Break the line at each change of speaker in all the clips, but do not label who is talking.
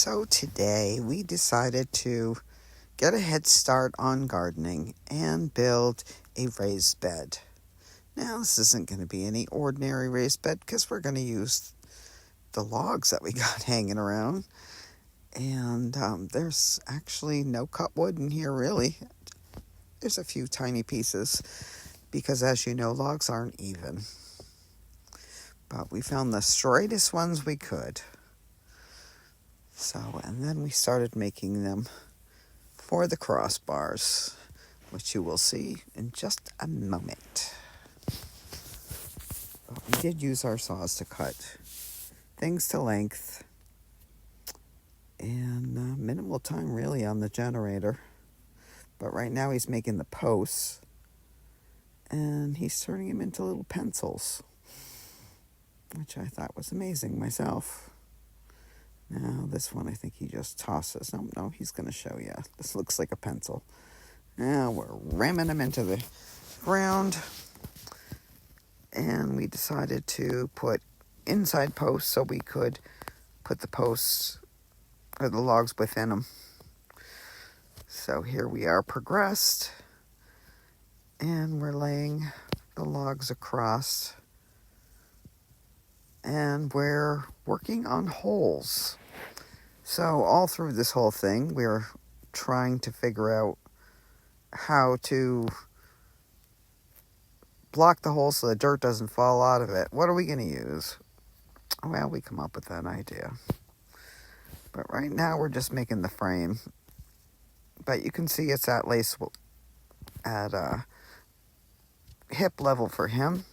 So today we decided to get a head start on gardening and build a raised bed. Now this isn't going to be any ordinary raised bed because we're going to use the logs that we got hanging around. And there's actually no cut wood in here really. There's a few tiny pieces because, as you know, logs aren't even. But we found the straightest ones we could. And then we started making them for the crossbars, which you will see in just a moment. But we did use our saws to cut things to length, and minimal time really on the generator. But right now he's making the posts, and he's turning them into little pencils, which I thought was amazing myself. Now this one I think he just tosses. No, he's going to show you. This looks like a pencil. Now we're ramming them into the ground, and we decided to put inside posts so we could put the posts or the logs within them. So here we are progressed, and we're laying the logs across, and we're working on holes. So all through this whole thing, we're trying to figure out how to block the hole so the dirt doesn't fall out of it. What are we going to use? Well, we come up with that idea. But right now we're just making the frame. But you can see it's at lace at hip level for him.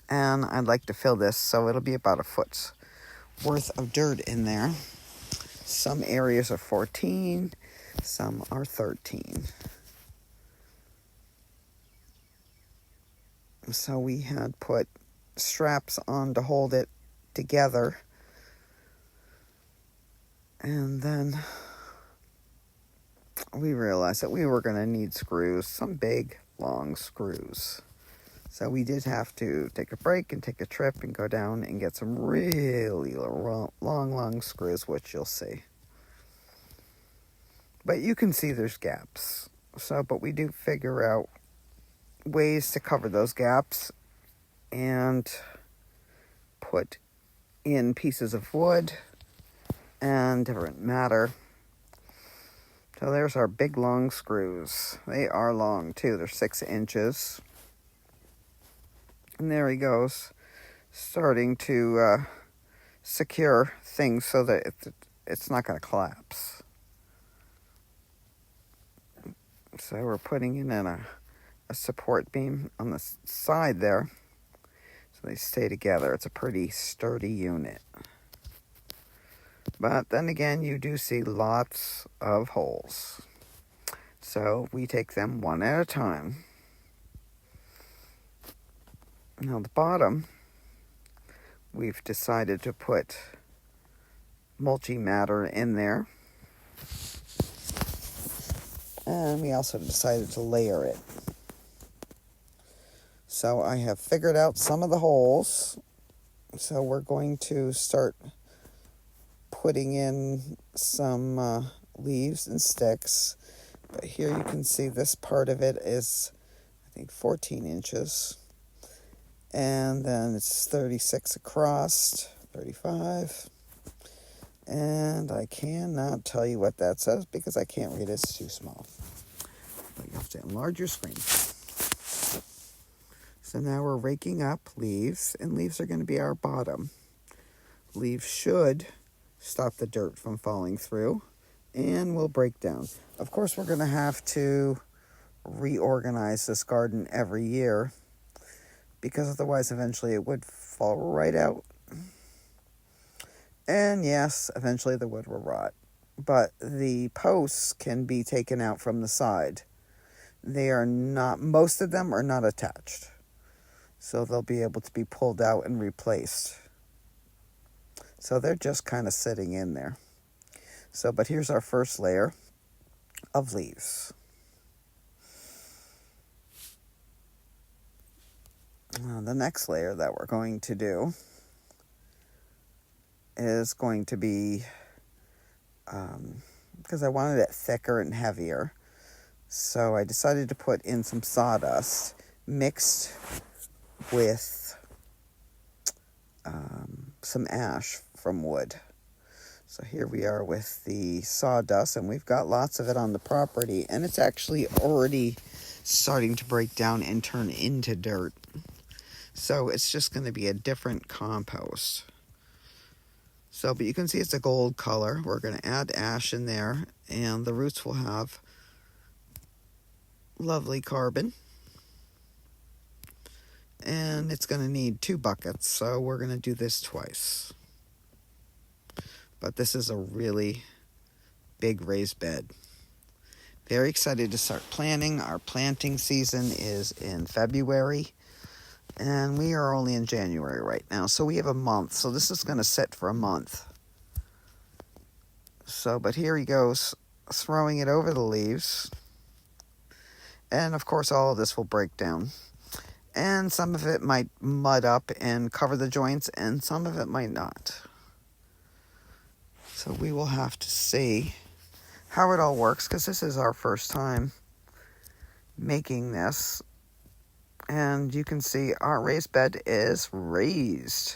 And I'd like to fill this so it'll be about a foot's worth of dirt in there. Some areas are 14, some are 13. So we had put straps on to hold it together. And then we realized that we were going to need screws, some big, long screws. So we did have to take a break and take a trip and go down and get some really long screws, which you'll see. But you can see there's gaps. But we do figure out ways to cover those gaps and put in pieces of wood and different matter. So there's our big long screws. They are long too. They're 6 inches. And there he goes, starting to secure things so that it's not going to collapse. So we're putting in a support beam on the side there so they stay together. It's a pretty sturdy unit. But then again, you do see lots of holes. So we take them one at a time. Now the bottom, we've decided to put mulchy matter in there. And we also decided to layer it. So I have figured out some of the holes. So we're going to start putting in some leaves and sticks. But here you can see this part of it is, I think, 14 inches. And then it's 36 across, 35. And I cannot tell you what that says because I can't read it. It's too small. But you have to enlarge your screen. So now we're raking up leaves, and leaves are going to be our bottom. Leaves should stop the dirt from falling through and will break down. Of course, we're going to have to reorganize this garden every year because otherwise eventually it would fall right out. And yes, eventually the wood will rot. But the posts can be taken out from the side. They are not, most of them are not attached. So they'll be able to be pulled out and replaced. So they're just kind of sitting in there. But here's our first layer of leaves. Now, the next layer that we're going to do is going to be because I wanted it thicker and heavier. So I decided to put in some sawdust mixed with some ash from wood. So here we are with the sawdust, and we've got lots of it on the property, and it's actually already starting to break down and turn into dirt. So it's just going to be a different compost. So, but you can see it's a gold color. We're going to add ash in there, and the roots will have lovely carbon. And it's going to need 2 buckets, so we're going to do this twice. But this is a really big raised bed. Very excited to start planting. Our planting season is in February, and we are only in January right now, so we have a month. So this is going to sit for a month. So, but here he goes, throwing it over the leaves. And of course, all of this will break down. And some of it might mud up and cover the joints, and some of it might not. So we will have to see how it all works, because this is our first time making this. And you can see our raised bed is raised.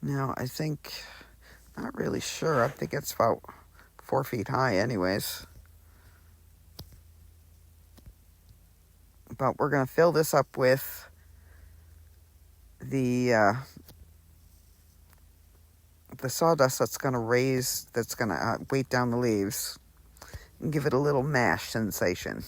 Now, I think, not really sure, I think it's about 4 feet high anyways. But we're going to fill this up with the sawdust that's going to weight down the leaves and give it a little mash sensation.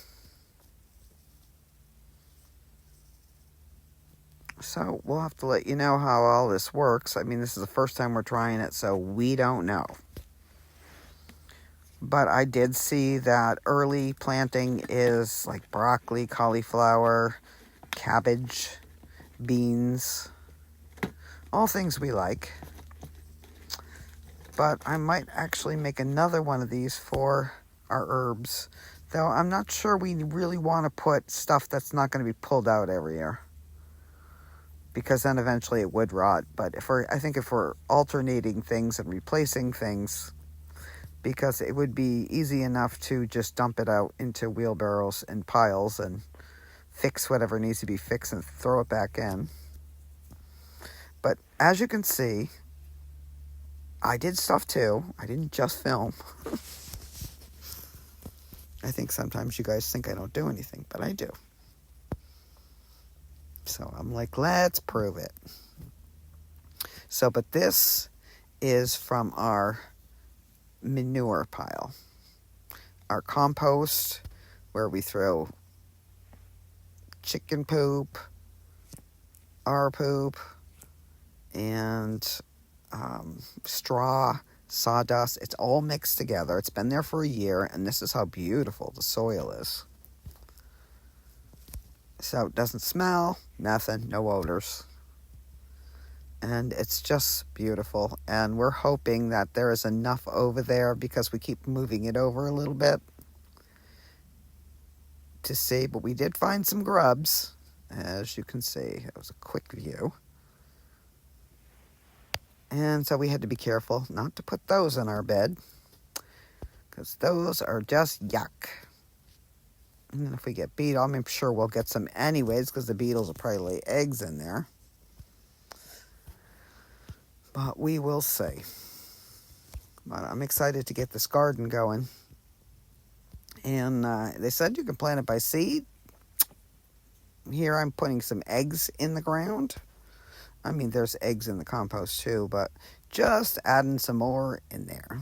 So we'll have to let you know how all this works. I mean, this is the first time we're trying it, so we don't know. But I did see that early planting is like broccoli, cauliflower, cabbage, beans, all things we like. But I might actually make another one of these for our herbs. Though I'm not sure we really want to put stuff that's not going to be pulled out every year, because then eventually it would rot. But I think if we're alternating things and replacing things, because it would be easy enough to just dump it out into wheelbarrows and piles and fix whatever needs to be fixed and throw it back in. But as you can see, I did stuff too. I didn't just film. I think sometimes you guys think I don't do anything, but I do. So I'm like, let's prove it. So, but this is from our manure pile. Our compost, where we throw chicken poop, our poop, and straw, sawdust. It's all mixed together. It's been there for a year, and this is how beautiful the soil is. So it doesn't smell, nothing, no odors. And it's just beautiful. And we're hoping that there is enough over there, because we keep moving it over a little bit to see. But we did find some grubs, as you can see. It was a quick view. And so we had to be careful not to put those in our bed, because those are just yuck. And then if we get beetle, I'm sure we'll get some anyways, because the beetles will probably lay eggs in there. But we will see. But I'm excited to get this garden going. And they said you can plant it by seed. Here I'm putting some eggs in the ground. I mean, there's eggs in the compost too, but just adding some more in there.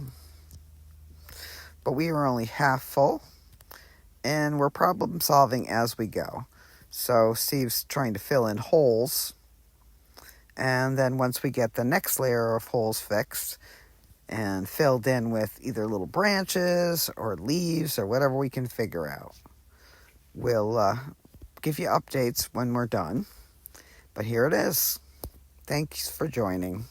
But we are only half full, and we're problem solving as we go. So Steve's trying to fill in holes, and then once we get the next layer of holes fixed and filled in with either little branches or leaves or whatever we can figure out, we'll give you updates when we're done. But here it is. Thanks for joining.